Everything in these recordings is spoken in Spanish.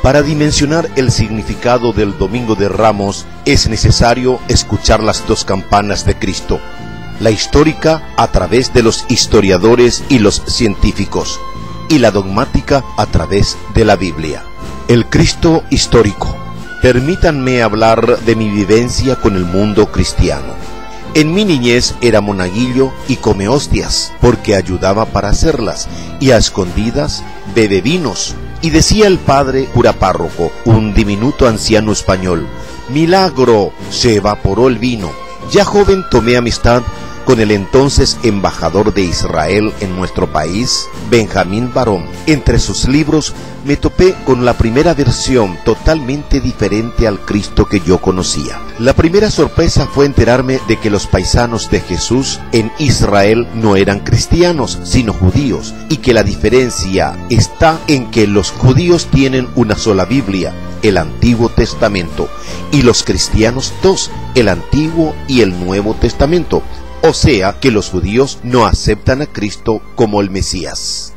Para dimensionar el significado del Domingo de Ramos es necesario escuchar las dos campanas de Cristo, la histórica a través de los historiadores y los científicos, y la dogmática a través de la Biblia. El Cristo histórico. Permítanme hablar de mi vivencia con el mundo cristiano. En mi niñez era monaguillo y come hostias, porque ayudaba para hacerlas, y a escondidas bebe vinos. Y decía el padre cura párroco, un diminuto anciano español: milagro, se evaporó el vino. Ya joven tomé amistad con el entonces embajador de Israel en nuestro país, Benjamín Barón. Entre sus libros me topé con la primera versión totalmente diferente al Cristo que yo conocía. La primera sorpresa fue enterarme de que los paisanos de Jesús en Israel no eran cristianos, sino judíos, y que la diferencia está en que los judíos tienen una sola Biblia, el Antiguo Testamento, y los cristianos dos, el Antiguo y el Nuevo Testamento. O sea que los judíos no aceptan a Cristo como el Mesías.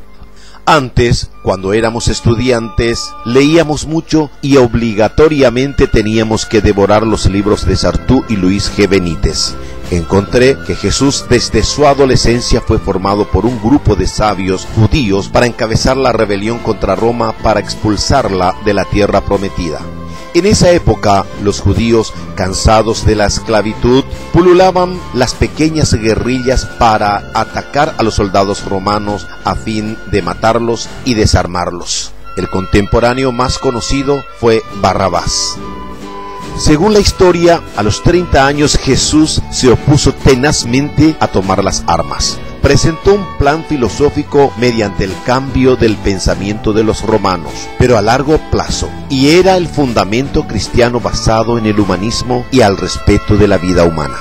Antes, cuando éramos estudiantes, leíamos mucho y obligatoriamente teníamos que devorar los libros de Sartú y Luis G. Benítez. Encontré que Jesús desde su adolescencia fue formado por un grupo de sabios judíos para encabezar la rebelión contra Roma para expulsarla de la tierra prometida. En esa época, los judíos, cansados de la esclavitud, pululaban las pequeñas guerrillas para atacar a los soldados romanos a fin de matarlos y desarmarlos. El contemporáneo más conocido fue Barrabás. Según la historia, a los 30 años Jesús se opuso tenazmente a tomar las armas. Presentó un plan filosófico mediante el cambio del pensamiento de los romanos, pero a largo plazo, y era el fundamento cristiano basado en el humanismo y al respeto de la vida humana.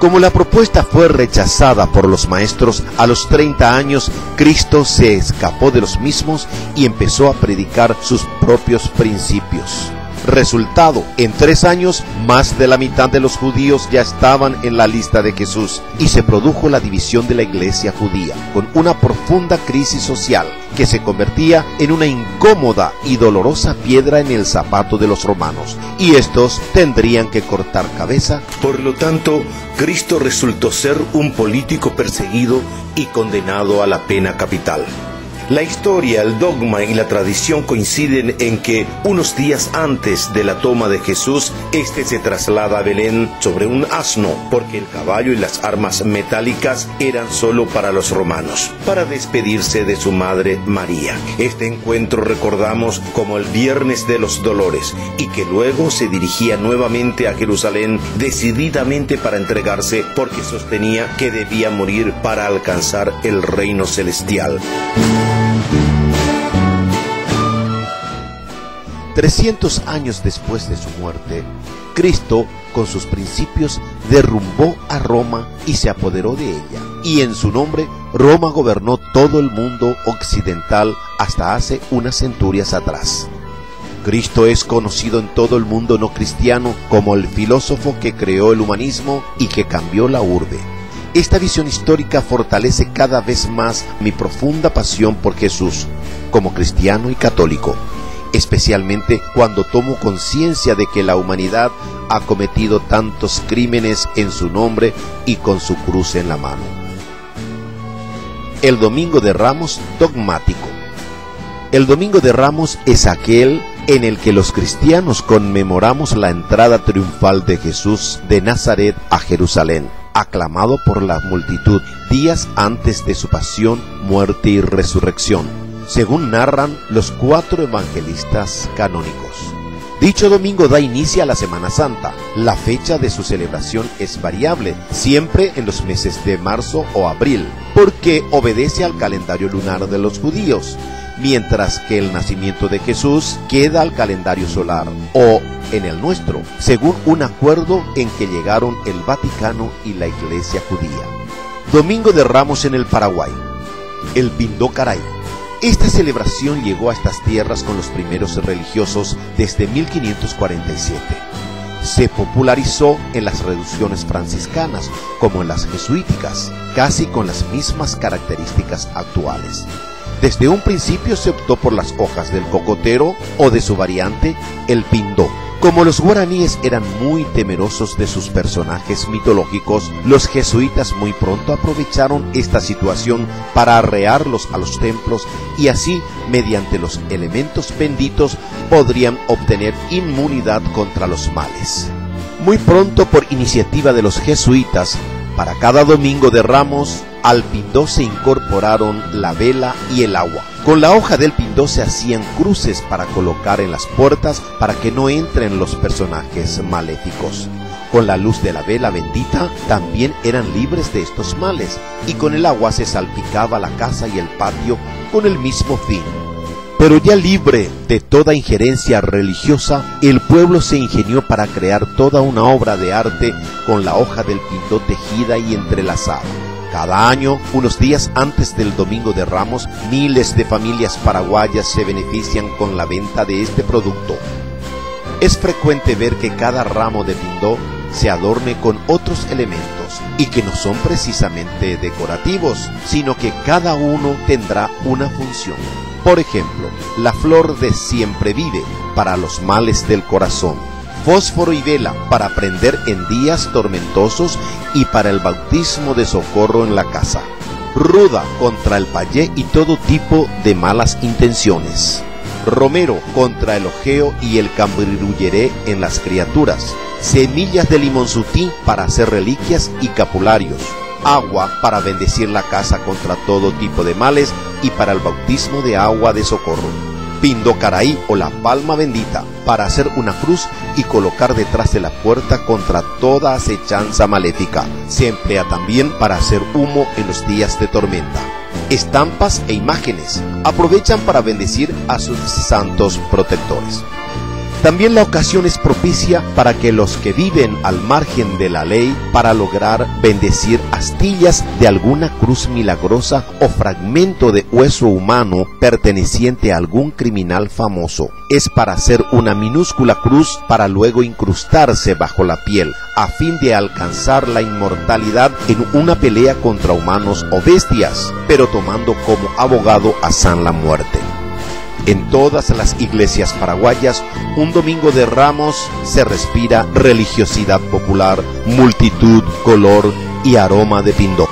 Como la propuesta fue rechazada por los maestros, a los 30 años Cristo se escapó de los mismos y empezó a predicar sus propios principios. Resultado, en 3 años, más de la mitad de los judíos ya estaban en la lista de Jesús, y se produjo la división de la iglesia judía, con una profunda crisis social que se convertía en una incómoda y dolorosa piedra en el zapato de los romanos, y estos tendrían que cortar cabeza. Por lo tanto, Cristo resultó ser un político perseguido y condenado a la pena capital. La historia, el dogma y la tradición coinciden en que unos días antes de la toma de Jesús, este se traslada a Belén sobre un asno, porque el caballo y las armas metálicas eran solo para los romanos, para despedirse de su madre María. Este encuentro recordamos como el Viernes de los Dolores, y que luego se dirigía nuevamente a Jerusalén decididamente para entregarse, porque sostenía que debía morir para alcanzar el reino celestial. 300 años después de su muerte, Cristo, con sus principios, derrumbó a Roma y se apoderó de ella. Y en su nombre, Roma gobernó todo el mundo occidental hasta hace unas centurias atrás. Cristo es conocido en todo el mundo no cristiano como el filósofo que creó el humanismo y que cambió la urbe. Esta visión histórica fortalece cada vez más mi profunda pasión por Jesús, como cristiano y católico, especialmente cuando tomo conciencia de que la humanidad ha cometido tantos crímenes en su nombre y con su cruz en la mano. El Domingo de Ramos dogmático. El Domingo de Ramos es aquel en el que los cristianos conmemoramos la entrada triunfal de Jesús de Nazaret a Jerusalén, aclamado por la multitud días antes de su pasión, muerte y resurrección, según narran los 4 evangelistas canónicos. Dicho domingo da inicio a la Semana Santa. La fecha de su celebración es variable, siempre en los meses de marzo o abril, porque obedece al calendario lunar de los judíos, mientras que el nacimiento de Jesús queda al calendario solar, o en el nuestro, según un acuerdo en que llegaron el Vaticano y la Iglesia judía. Domingo de Ramos en el Paraguay. El Pindocaray. Esta celebración llegó a estas tierras con los primeros religiosos desde 1547. Se popularizó en las reducciones franciscanas como en las jesuíticas, casi con las mismas características actuales. Desde un principio se optó por las hojas del cocotero o de su variante, el pindó. Como los guaraníes eran muy temerosos de sus personajes mitológicos, los jesuitas muy pronto aprovecharon esta situación para arrearlos a los templos y así, mediante los elementos benditos, podrían obtener inmunidad contra los males. Muy pronto, por iniciativa de los jesuitas, para cada domingo de Ramos, al pindó se incorporaron la vela y el agua. Con la hoja del pindó se hacían cruces para colocar en las puertas para que no entren los personajes maléficos. Con la luz de la vela bendita también eran libres de estos males, y con el agua se salpicaba la casa y el patio con el mismo fin. Pero ya libre de toda injerencia religiosa, el pueblo se ingenió para crear toda una obra de arte con la hoja del pindó tejida y entrelazada. Cada año, unos días antes del Domingo de Ramos, miles de familias paraguayas se benefician con la venta de este producto. Es frecuente ver que cada ramo de pindó se adorne con otros elementos y que no son precisamente decorativos, sino que cada uno tendrá una función. Por ejemplo, la flor de siempre vive para los males del corazón, fósforo y vela para prender en días tormentosos y para el bautismo de socorro en la casa, ruda contra el payé y todo tipo de malas intenciones, romero contra el ojeo y el cambrirulleré en las criaturas, semillas de limonzutí para hacer reliquias y capularios, agua para bendecir la casa contra todo tipo de males y para el bautismo de agua de socorro, pindó caraí o la palma bendita para hacer una cruz y colocar detrás de la puerta contra toda acechanza maléfica. Se emplea también para hacer humo en los días de tormenta. Estampas e imágenes aprovechan para bendecir a sus santos protectores. También la ocasión es propicia para que los que viven al margen de la ley, para lograr bendecir astillas de alguna cruz milagrosa o fragmento de hueso humano perteneciente a algún criminal famoso. Es para hacer una minúscula cruz para luego incrustarse bajo la piel, a fin de alcanzar la inmortalidad en una pelea contra humanos o bestias, pero tomando como abogado a San la Muerte. En todas las iglesias paraguayas, un Domingo de Ramos se respira religiosidad popular, multitud, color y aroma de pindó.